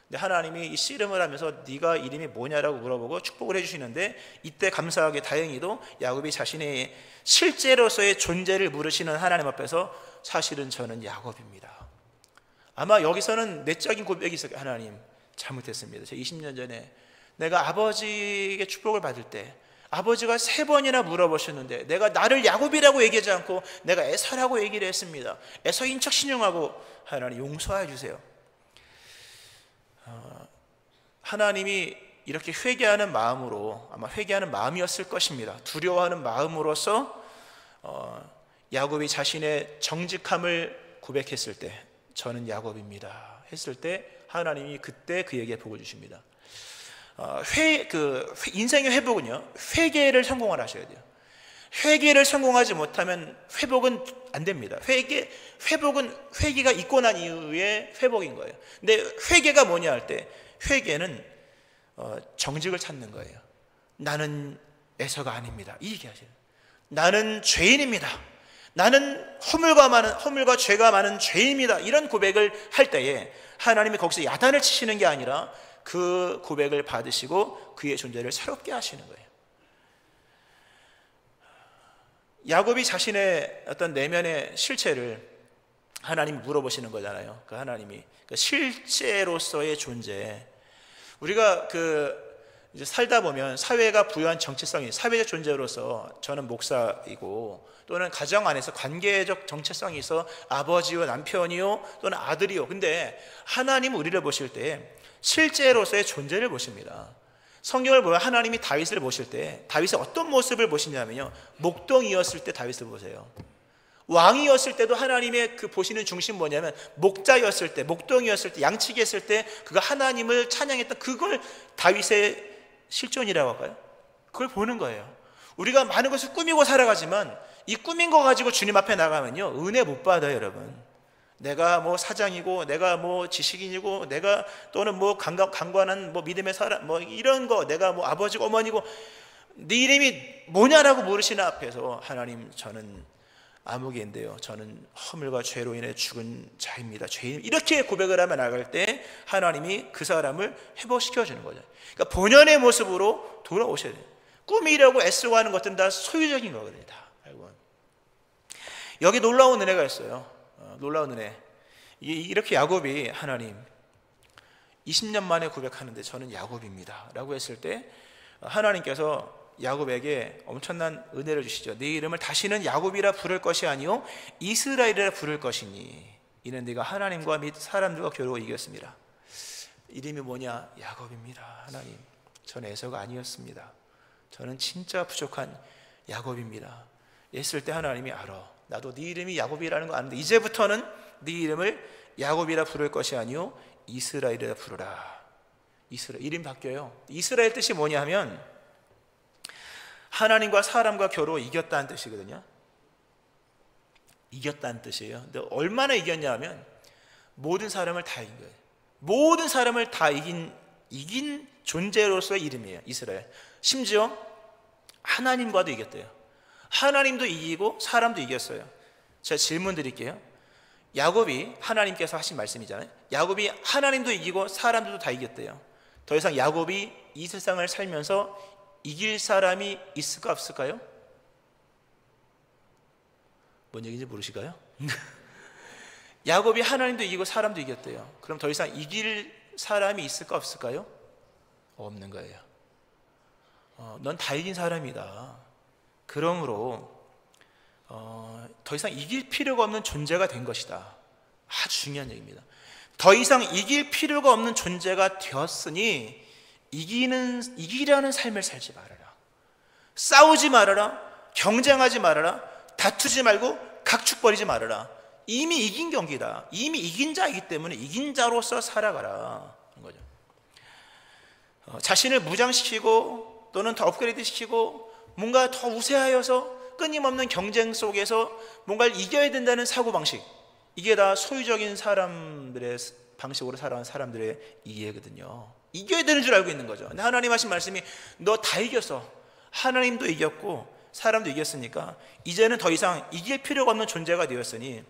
근데 하나님이 이 씨름을 하면서 네가 이름이 뭐냐라고 물어보고 축복을 해주시는데 이때 감사하게 다행히도 야곱이 자신의 실제로서의 존재를 물으시는 하나님 앞에서 사실은 저는 야곱입니다. 아마 여기서는 내적인 고백이 있어요. 하나님 잘못했습니다. 제가 20년 전에 내가 아버지에게 축복을 받을 때 아버지가 3번이나 물어보셨는데 내가 나를 야곱이라고 얘기하지 않고 내가 에서라고 얘기를 했습니다. 에서인 척 신용하고 하나님 용서해 주세요. 하나님이 이렇게 회개하는 마음으로 아마 회개하는 마음이었을 것입니다. 두려워하는 마음으로서 야곱이 자신의 정직함을 고백했을 때 저는 야곱입니다 했을 때 하나님이 그때 그에게 복을 주십니다. 인생의 회복은요, 회개를 성공을 하셔야 돼요. 회개를 성공하지 못하면 회복은 안 됩니다. 회복은 회개가 있고 난 이후에 회복인 거예요. 근데 회개가 뭐냐 할 때 회개는 정직을 찾는 거예요. 나는 에서가 아닙니다. 이 얘기하세요. 나는 죄인입니다. 나는 허물과 죄가 많은 죄인입니다. 이런 고백을 할 때에 하나님이 거기서 야단을 치시는 게 아니라 그 고백을 받으시고 그의 존재를 새롭게 하시는 거예요. 야곱이 자신의 어떤 내면의 실체를 하나님이 물어보시는 거잖아요. 그 하나님이 그 실제로서의 존재. 우리가 이제 살다 보면 사회가 부여한 정체성이 사회적 존재로서 저는 목사이고 또는 가정 안에서 관계적 정체성이 있어 아버지요 남편이요 또는 아들이요. 근데 하나님은 우리를 보실 때 실제로서의 존재를 보십니다. 성경을 보면 하나님이 다윗을 보실 때 다윗의 어떤 모습을 보시냐면요, 목동이었을 때 다윗을 보세요. 왕이었을 때도 하나님의 그 보시는 중심 뭐냐면 목자였을 때, 목동이었을 때, 양치기 했을 때 그가 하나님을 찬양했던 그걸 다윗의 실존이라고 할까요? 그걸 보는 거예요. 우리가 많은 것을 꾸미고 살아가지만 이 꾸민 거 가지고 주님 앞에 나가면요 은혜 못 받아요. 여러분, 내가 뭐 사장이고 내가 뭐 지식인이고 내가 또는 뭐 강관한 뭐 믿음의 사람 뭐 이런 거 내가 뭐 아버지고 어머니고 네 이름이 뭐냐라고 물으시는 앞에서 하나님 저는 아무개인데요, 저는 허물과 죄로 인해 죽은 자입니다, 죄인, 이렇게 고백을 하며 나갈 때 하나님이 그 사람을 회복시켜 주는 거죠. 그러니까 본연의 모습으로 돌아오셔야 돼요. 꿈이라고 애쓰고 하는 것들은 다 소유적인 거거든요. 다 알고. 여기 놀라운 은혜가 있어요. 놀라운 은혜. 이렇게 야곱이 하나님 20년 만에 고백하는데 저는 야곱입니다 라고 했을 때 하나님께서 야곱에게 엄청난 은혜를 주시죠. 네 이름을 다시는 야곱이라 부를 것이 아니요 이스라엘이라 부를 것이니 이는 네가 하나님과 및 사람들과 겨루어 이겼습니다. 이름이 뭐냐? 야곱입니다. 하나님, 저는 에서가 아니었습니다. 저는 진짜 부족한 야곱입니다 했을 때 하나님이 알아, 나도 네 이름이 야곱이라는 거 아는데 이제부터는 네 이름을 야곱이라 부를 것이 아니요 이스라엘이라 부르라. 이스라엘, 이름 바뀌어요. 이스라엘 뜻이 뭐냐 하면 하나님과 사람과 겨루어 이겼다는 뜻이거든요. 이겼다는 뜻이에요. 근데 얼마나 이겼냐 하면 모든 사람을 다 이긴 거예요. 모든 사람을 다 이긴 존재로서의 이름이에요. 이스라엘. 심지어 하나님과도 이겼대요. 하나님도 이기고 사람도 이겼어요. 제가 질문 드릴게요. 야곱이 하나님께서 하신 말씀이잖아요. 야곱이 하나님도 이기고 사람들도 다 이겼대요. 더 이상 야곱이 이 세상을 살면서 이길 사람이 있을까 없을까요? 뭔 얘기인지 모르실까요? 야곱이 하나님도 이기고 사람도 이겼대요. 그럼 더 이상 이길 사람이 있을까 없을까요? 없는 거예요. 넌 다 이긴 사람이다. 그러므로 더 이상 이길 필요가 없는 존재가 된 것이다. 아주 중요한 얘기입니다. 더 이상 이길 필요가 없는 존재가 되었으니 이기라는 삶을 살지 말아라. 싸우지 말아라. 경쟁하지 말아라. 다투지 말고 각축거리지 말아라. 이미 이긴 경기다. 이미 이긴 자이기 때문에 이긴 자로서 살아가라. 그런 거죠. 자신을 무장시키고 또는 더 업그레이드 시키고 뭔가 더 우세하여서 끊임없는 경쟁 속에서 뭔가를 이겨야 된다는 사고방식, 이게 다 소유적인 사람들의 방식으로 살아온 사람들의 이해거든요. 이겨야 되는 줄 알고 있는 거죠. 근데 하나님 하신 말씀이 너 다 이겼어. 하나님도 이겼고 사람도 이겼으니까 이제는 더 이상 이길 필요가 없는 존재가 되었으니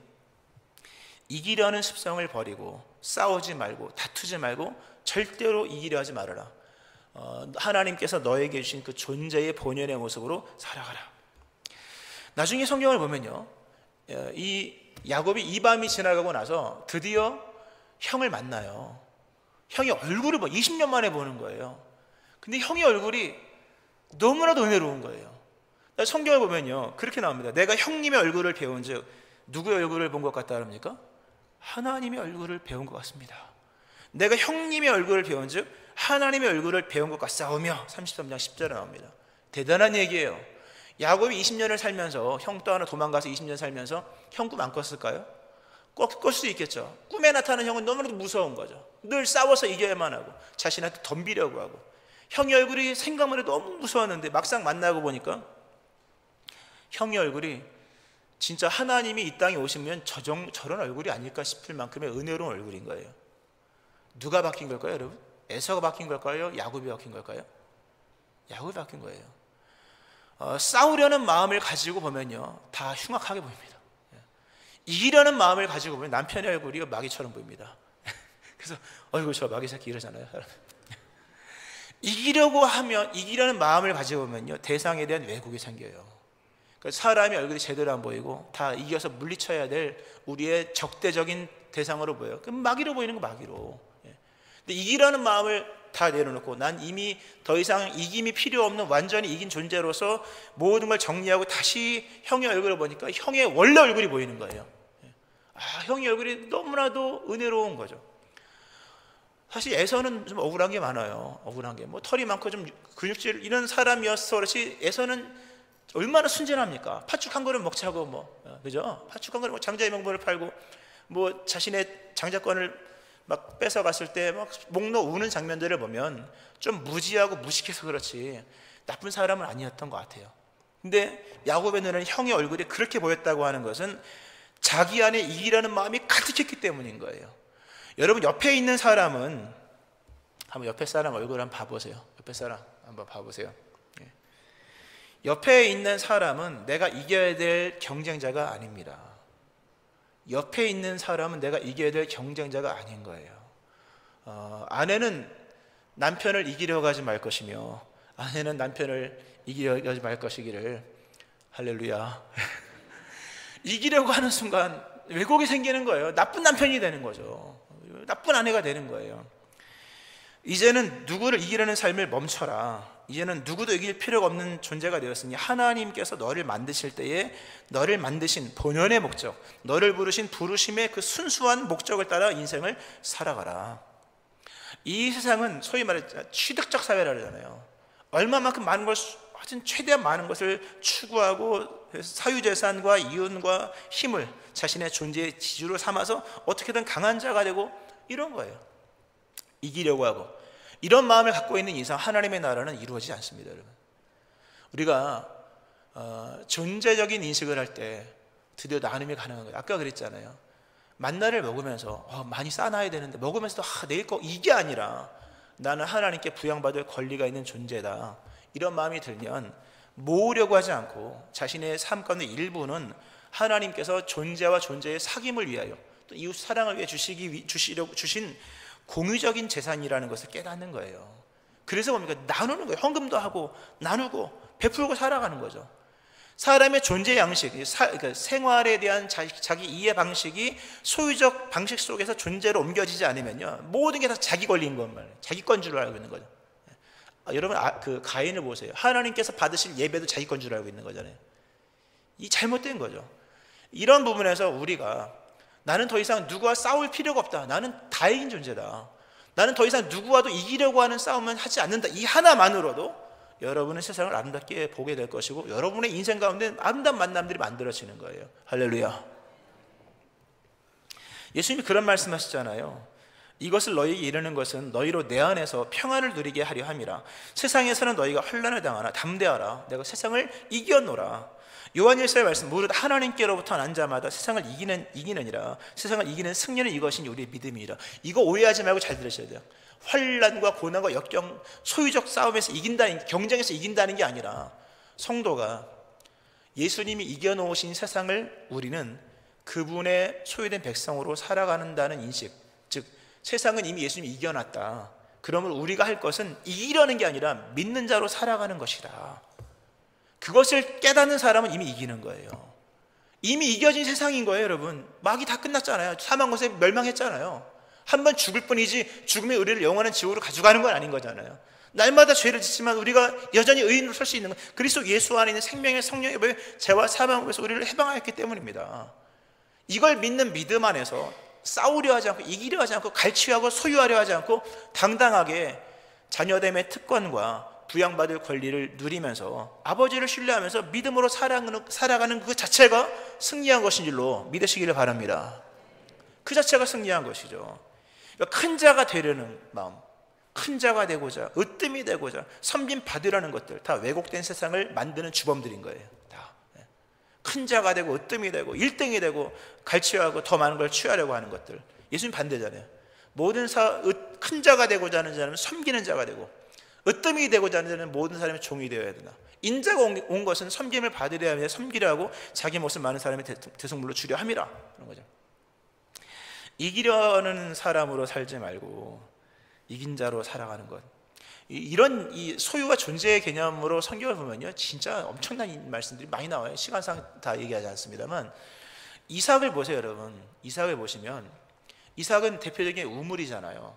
이기려는 습성을 버리고 싸우지 말고 다투지 말고 절대로 이기려 하지 말아라. 하나님께서 너에게 주신 그 존재의 본연의 모습으로 살아가라. 나중에 성경을 보면요, 이 야곱이 이 밤이 지나가고 나서 드디어 형을 만나요. 형이 얼굴을 20년 만에 보는 거예요. 근데 형의 얼굴이 너무나도 은혜로운 거예요. 성경을 보면요 그렇게 나옵니다. 내가 형님의 얼굴을 배운 즉 누구의 얼굴을 본 것 같다 합니까? 하나님의 얼굴을 배운 것 같습니다. 내가 형님의 얼굴을 배운 즉 하나님의 얼굴을 배운 것 같사오며 33장 10절에 나옵니다. 대단한 얘기예요. 야곱이 20년을 살면서 형 또 하나 도망가서 20년 살면서 형 꿈 안 꿨을까요? 꿀 수 있겠죠. 꿈에 나타나는 형은 너무나도 무서운 거죠. 늘 싸워서 이겨야만 하고 자신한테 덤비려고 하고 형의 얼굴이 생각만 해도 너무 무서웠는데 막상 만나고 보니까 형의 얼굴이 진짜 하나님이 이 땅에 오시면 저런 얼굴이 아닐까 싶을 만큼의 은혜로운 얼굴인 거예요. 누가 바뀐 걸까요, 여러분? 에서가 바뀐 걸까요? 야곱이 바뀐 걸까요? 야곱이 바뀐 거예요. 싸우려는 마음을 가지고 보면요 다 흉악하게 보입니다. 이기려는 마음을 가지고 보면 남편의 얼굴이 마귀처럼 보입니다. 그래서 어이구 저 마귀 새끼 이러잖아요. 이기려는 마음을 가지고 보면요 대상에 대한 왜곡이 생겨요. 그러니까 사람의 얼굴이 제대로 안 보이고 다 이겨서 물리쳐야 될 우리의 적대적인 대상으로 보여요. 그럼 마귀로 보이는 거 마귀로. 근데 이기려는 마음을 다 내려놓고 난 이미 더 이상 이김이 필요 없는 완전히 이긴 존재로서 모든 걸 정리하고 다시 형의 얼굴을 보니까 형의 원래 얼굴이 보이는 거예요. 형의 얼굴이 너무나도 은혜로운 거죠. 사실 에서는 좀 억울한 게 많아요. 억울한 게 털이 많고 좀 근육질 이런 사람이어서 그렇지 에서는 얼마나 순진합니까? 팥죽 한 그릇 먹자고 그죠? 팥죽 한 그릇 장자의 명분을 팔고 자신의 장자권을 막 뺏어갔을 때 막 목 놓아 우는 장면들을 보면 좀 무지하고 무식해서 그렇지 나쁜 사람은 아니었던 것 같아요. 근데 야곱의 눈에는 형의 얼굴이 그렇게 보였다고 하는 것은 자기 안에 이기려는 마음이 가득했기 때문인 거예요. 여러분 옆에 있는 사람은 한번 옆에 사람 얼굴 한번 봐보세요. 옆에 사람 한번 봐보세요. 옆에 있는 사람은 내가 이겨야 될 경쟁자가 아닙니다. 옆에 있는 사람은 내가 이겨야 될 경쟁자가 아닌 거예요. 아내는 남편을 이기려고 하지 말 것이며 아내는 남편을 이기려고 하지 말 것이기를 할렐루야. 이기려고 하는 순간 왜곡이 생기는 거예요. 나쁜 남편이 되는 거죠. 나쁜 아내가 되는 거예요. 이제는 누구를 이기려는 삶을 멈춰라. 이제는 누구도 이길 필요가 없는 존재가 되었으니 하나님께서 너를 만드실 때에 너를 만드신 본연의 목적, 너를 부르신 부르심의 그 순수한 목적을 따라 인생을 살아가라. 이 세상은 소위 말해 취득적 사회라 그러잖아요. 얼마만큼 많은 걸 하여튼 최대한 많은 것을 추구하고 사유재산과 이윤과 힘을 자신의 존재의 지주로 삼아서 어떻게든 강한 자가 되고 이런 거예요. 이기려고 하고 이런 마음을 갖고 있는 이상 하나님의 나라는 이루어지지 않습니다. 여러분, 우리가 존재적인 인식을 할 때 드디어 나눔이 가능한 거예요. 아까 그랬잖아요. 만나를 먹으면서 많이 싸놔야 되는데 먹으면서도 내일 거 이게 아니라 나는 하나님께 부양받을 권리가 있는 존재다, 이런 마음이 들면 모으려고 하지 않고 자신의 삶 가운데 일부는 하나님께서 존재와 존재의 사귐을 위하여 또 이웃 사랑을 위해 주시려고 주신 공유적인 재산이라는 것을 깨닫는 거예요. 그래서 뭡니까? 나누는 거예요. 헌금도 하고 나누고 베풀고 살아가는 거죠. 사람의 존재 양식, 그러니까 생활에 대한 자기 이해 방식이 소유적 방식 속에서 존재로 옮겨지지 않으면요, 모든 게 다 자기 권리인 것만, 자기 건 줄 알고 있는 거죠. 여러분, 그 가인을 보세요. 하나님께서 받으실 예배도 자기 건 줄 알고 있는 거잖아요. 이 잘못된 거죠. 이런 부분에서 우리가 나는 더 이상 누구와 싸울 필요가 없다, 나는 다 이긴 존재다, 나는 더 이상 누구와도 이기려고 하는 싸움은 하지 않는다, 이 하나만으로도 여러분은 세상을 아름답게 보게 될 것이고 여러분의 인생 가운데 아름다운 만남들이 만들어지는 거예요. 할렐루야. 예수님이 그런 말씀하시잖아요. 이것을 너희에게 이르는 것은 너희로 내 안에서 평안을 누리게 하려 함이라. 세상에서는 너희가 환난을 당하나 담대하라, 내가 세상을 이겼노라. 요한일서의 말씀, 무릇 하나님께로부터 난 자마다 세상을 이기느니라. 세상을 이기는 승리는 이것이니 우리의 믿음이라. 이거 오해하지 말고 잘 들으셔야 돼요. 환난과 고난과 역경, 소유적 싸움에서 이긴다는, 경쟁에서 이긴다는 게 아니라 성도가 예수님이 이겨놓으신 세상을 우리는 그분의 소유된 백성으로 살아가는다는 인식, 즉 세상은 이미 예수님이 이겨놨다, 그러면 우리가 할 것은 이기려는 게 아니라 믿는 자로 살아가는 것이다. 그것을 깨닫는 사람은 이미 이기는 거예요. 이미 이겨진 세상인 거예요. 여러분, 막이 다 끝났잖아요. 사망 것에 멸망했잖아요. 한 번 죽을 뿐이지 죽음의 의리를 영원한 지옥으로 가져가는 건 아닌 거잖아요. 날마다 죄를 짓지만 우리가 여전히 의인으로 설 수 있는 건 그리스도 예수 안에 있는 생명의 성령의 법에 죄와 사망에서 우리를 해방하였기 때문입니다. 이걸 믿는 믿음 안에서 싸우려 하지 않고 이기려 하지 않고 갈취하고 소유하려 하지 않고 당당하게 자녀됨의 특권과 부양받을 권리를 누리면서 아버지를 신뢰하면서 믿음으로 살아가는 그 자체가 승리한 것인 줄로 믿으시기를 바랍니다. 그 자체가 승리한 것이죠. 큰 자가 되려는 마음, 큰 자가 되고자, 으뜸이 되고자 섬김 받으라는 것들, 다 왜곡된 세상을 만드는 주범들인 거예요. 다 큰 자가 되고 으뜸이 되고 1등이 되고 갈취하고 더 많은 걸 취하려고 하는 것들, 예수님 반대잖아요. 모든 큰 자가 되고자 하는 자는 섬기는 자가 되고, 으뜸이 되고자 하는 자는 모든 사람의 종이 되어야 되나. 인자가 온 것은 섬김을 받으려 하며 섬기려 하고 자기 몫을 많은 사람의 대속물로 주려 함이라, 그런 거죠. 이기려는 사람으로 살지 말고 이긴 자로 살아가는 것, 이런 이 소유와 존재의 개념으로 성경을 보면요, 진짜 엄청난 말씀들이 많이 나와요. 시간상 다 얘기하지 않습니다만, 이삭을 보세요. 여러분, 이삭을 보시면 이삭은 대표적인 우물이잖아요.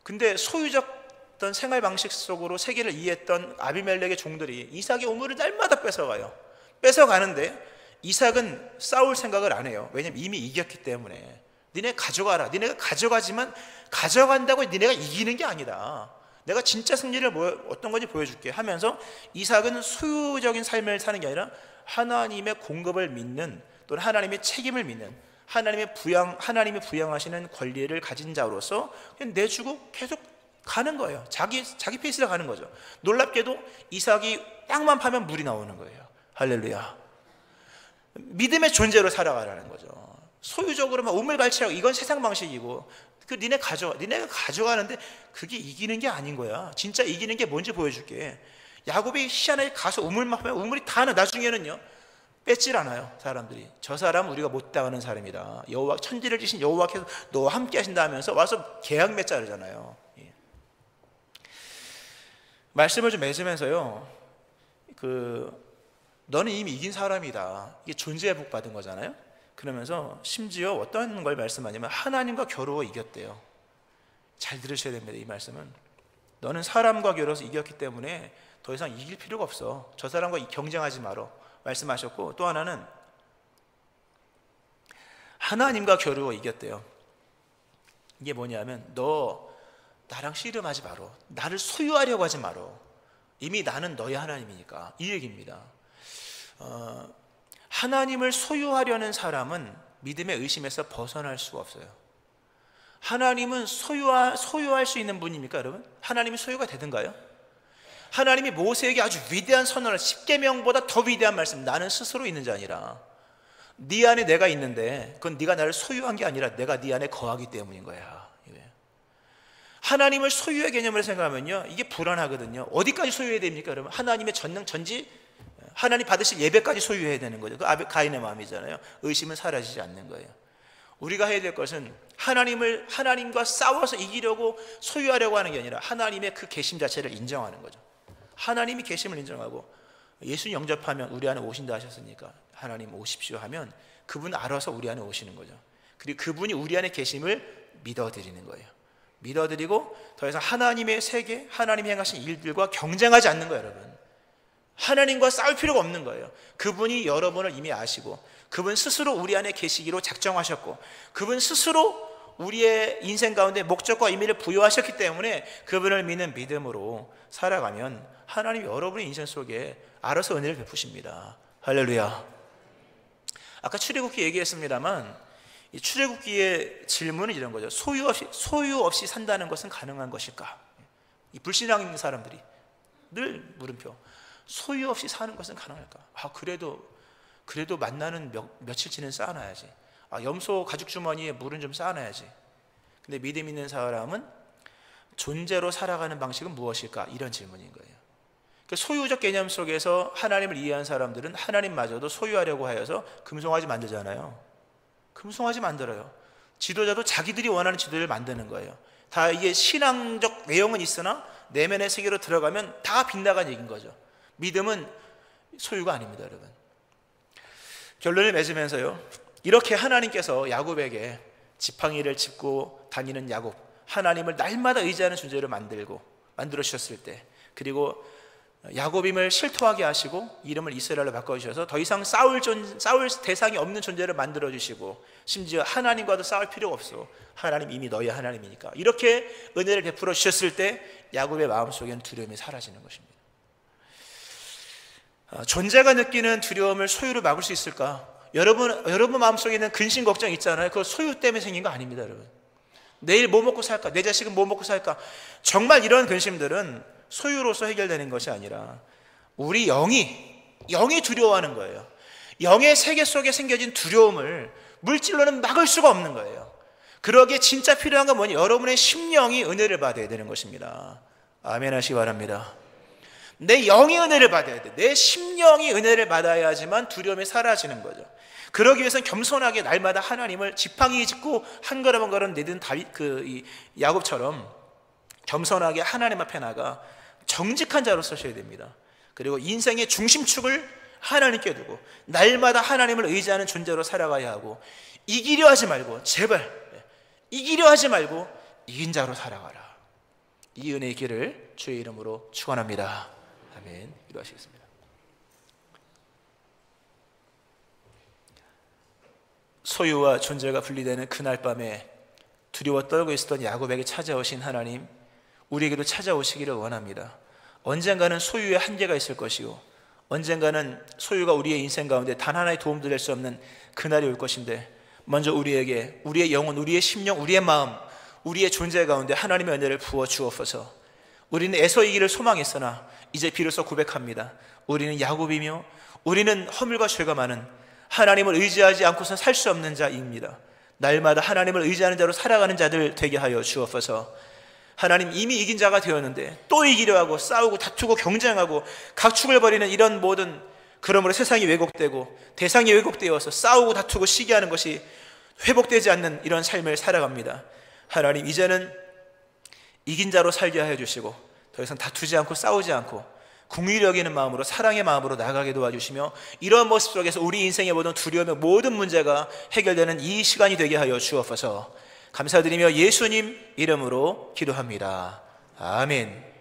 근데 소유적 어떤 생활 방식 속으로 세계를 이해했던 아비멜렉의 종들이 이삭의 우물을 날마다 뺏어가요. 뺏어가는데 이삭은 싸울 생각을 안 해요. 왜냐하면 이미 이겼기 때문에. 니네 가져가라. 니네가 가져가지만 가져간다고 니네가 이기는 게 아니다. 내가 진짜 승리를 어떤 건지 보여줄게 하면서 이삭은 소유적인 삶을 사는 게 아니라 하나님의 공급을 믿는, 또는 하나님의 책임을 믿는, 하나님이 부양하시는 권리를 가진 자로서 그냥 내주고 계속 가는 거예요. 자기 페이스로 가는 거죠. 놀랍게도 이삭이 땅만 파면 물이 나오는 거예요. 할렐루야. 믿음의 존재로 살아가라는 거죠. 소유적으로만 우물갈취하고 이건 세상 방식이고, 니네가 가져가는데 그게 이기는 게 아닌 거야. 진짜 이기는 게 뭔지 보여줄게. 야곱이 시안에 가서 우물만 파면 우물이 다 나중에는요 뺏질 않아요. 사람들이 저 사람은 우리가 못 당하는 사람이다, 여호와 천지를 지신 여호와께서 너와 함께 하신다 하면서 와서 계약 맺자 그러잖아요. 말씀을 좀 맺으면서요, 너는 이미 이긴 사람이다, 이게 존재의 복 받은 거잖아요. 그러면서 심지어 어떤 걸 말씀하냐면 하나님과 겨루어 이겼대요. 잘 들으셔야 됩니다. 이 말씀은 너는 사람과 겨루어서 이겼기 때문에 더 이상 이길 필요가 없어, 저 사람과 경쟁하지 마라 말씀하셨고, 또 하나는 하나님과 겨루어 이겼대요. 이게 뭐냐면 너 나랑 씨름하지 마라, 나를 소유하려고 하지 마라, 이미 나는 너의 하나님이니까, 이 얘기입니다. 하나님을 소유하려는 사람은 믿음의 의심에서 벗어날 수가 없어요. 하나님은 소유할 수 있는 분입니까 여러분? 하나님이 소유가 되든가요? 하나님이 모세에게 아주 위대한 선언을, 십계명보다 더 위대한 말씀, 나는 스스로 있는 자 아니라 네 안에 내가 있는데 그건 네가 나를 소유한 게 아니라 내가 네 안에 거하기 때문인 거야. 하나님을 소유의 개념으로 생각하면요 이게 불안하거든요. 어디까지 소유해야 됩니까 여러분? 하나님의 전능 전지 하나님 받으실 예배까지 소유해야 되는 거죠. 그 가인의 마음이잖아요. 의심은 사라지지 않는 거예요. 우리가 해야 될 것은 하나님과 싸워서 이기려고 소유하려고 하는 게 아니라 하나님의 그 계심 자체를 인정하는 거죠. 하나님이 계심을 인정하고 예수님 영접하면 우리 안에 오신다 하셨으니까 하나님 오십시오 하면 그분 알아서 우리 안에 오시는 거죠. 그리고 그분이 우리 안에 계심을 믿어드리는 거예요. 믿어드리고 더 이상 하나님의 세계, 하나님이 행하신 일들과 경쟁하지 않는 거예요. 여러분, 하나님과 싸울 필요가 없는 거예요. 그분이 여러분을 이미 아시고 그분 스스로 우리 안에 계시기로 작정하셨고 그분 스스로 우리의 인생 가운데 목적과 의미를 부여하셨기 때문에 그분을 믿는 믿음으로 살아가면 하나님이 여러분의 인생 속에 알아서 은혜를 베푸십니다. 할렐루야. 아까 출애굽기 얘기했습니다만 이 출애굽기의 질문은 이런 거죠. 소유 없이 산다는 것은 가능한 것일까? 이 불신앙 있는 사람들이 늘 물음표. 소유 없이 사는 것은 가능할까? 그래도 만나는 며칠치는 쌓아놔야지. 염소 가죽 주머니에 물은 좀 쌓아놔야지. 근데 믿음 있는 사람은 존재로 살아가는 방식은 무엇일까? 이런 질문인 거예요. 소유적 개념 속에서 하나님을 이해한 사람들은 하나님마저도 소유하려고 하여서 금송아지 만들잖아요. 금송아지 만들어요. 지도자도 자기들이 원하는 지도자를 만드는 거예요. 다 이게 신앙적 내용은 있으나 내면의 세계로 들어가면 다 빗나간 얘기인 거죠. 믿음은 소유가 아닙니다, 여러분. 결론을 맺으면서요, 이렇게 하나님께서 야곱에게 지팡이를 짚고 다니는 야곱, 하나님을 날마다 의지하는 존재로 만들어 주셨을 때, 그리고 야곱임을 실토하게 하시고 이름을 이스라엘로 바꿔주셔서 더 이상 싸울 대상이 없는 존재를 만들어 주시고 심지어 하나님과도 싸울 필요가 없어. 하나님 이미 너희 하나님이니까. 이렇게 은혜를 베풀어 주셨을 때 야곱의 마음속에는 두려움이 사라지는 것입니다. 존재가 느끼는 두려움을 소유로 막을 수 있을까? 여러분 마음속에는 근심 걱정 있잖아요. 그거 소유 때문에 생긴 거 아닙니다, 여러분. 내일 뭐 먹고 살까? 내 자식은 뭐 먹고 살까? 정말 이런 근심들은 소유로서 해결되는 것이 아니라 우리 영이 두려워하는 거예요. 영의 세계 속에 생겨진 두려움을 물질로는 막을 수가 없는 거예요. 그러기에 진짜 필요한 건 뭐냐? 여러분의 심령이 은혜를 받아야 되는 것입니다. 아멘 하시기 바랍니다. 내 영이 은혜를 받아야 돼. 내 심령이 은혜를 받아야지만 두려움이 사라지는 거죠. 그러기 위해서는 겸손하게 날마다 하나님을 지팡이 짚고 한 걸음 한 걸음 내든 야곱처럼 겸손하게 하나님 앞에 나가 정직한 자로 서셔야 됩니다. 그리고 인생의 중심축을 하나님께 두고 날마다 하나님을 의지하는 존재로 살아가야 하고, 이기려 하지 말고, 제발 이기려 하지 말고 이긴 자로 살아가라. 이 은혜의 길을 주의 이름으로 축원합니다. 아멘. 기도하시겠습니다. 소유와 존재가 분리되는 그날 밤에 두려워 떨고 있었던 야곱에게 찾아오신 하나님, 우리에게도 찾아오시기를 원합니다. 언젠가는 소유에 한계가 있을 것이고 언젠가는 소유가 우리의 인생 가운데 단 하나의 도움도 될 수 없는 그날이 올 것인데, 먼저 우리에게 우리의 영혼, 우리의 심령, 우리의 마음, 우리의 존재 가운데 하나님의 은혜를 부어 주옵소서. 우리는 에서이기를 소망했으나 이제 비로소 고백합니다. 우리는 야곱이며 우리는 허물과 죄가 많은, 하나님을 의지하지 않고서 살 수 없는 자입니다. 날마다 하나님을 의지하는 자로 살아가는 자들 되게 하여 주옵소서. 하나님, 이미 이긴 자가 되었는데 또 이기려 하고 싸우고 다투고 경쟁하고 각축을 벌이는 이런 모든, 그러므로 세상이 왜곡되고 대상이 왜곡되어서 싸우고 다투고 시기하는 것이 회복되지 않는 이런 삶을 살아갑니다. 하나님, 이제는 이긴 자로 살게 하여 주시고 더 이상 다투지 않고 싸우지 않고 긍휼히 여기는 마음으로, 사랑의 마음으로 나아가게 도와주시며, 이러한 모습 속에서 우리 인생의 모든 두려움의 모든 문제가 해결되는 이 시간이 되게 하여 주옵소서. 감사드리며 예수님 이름으로 기도합니다. 아멘.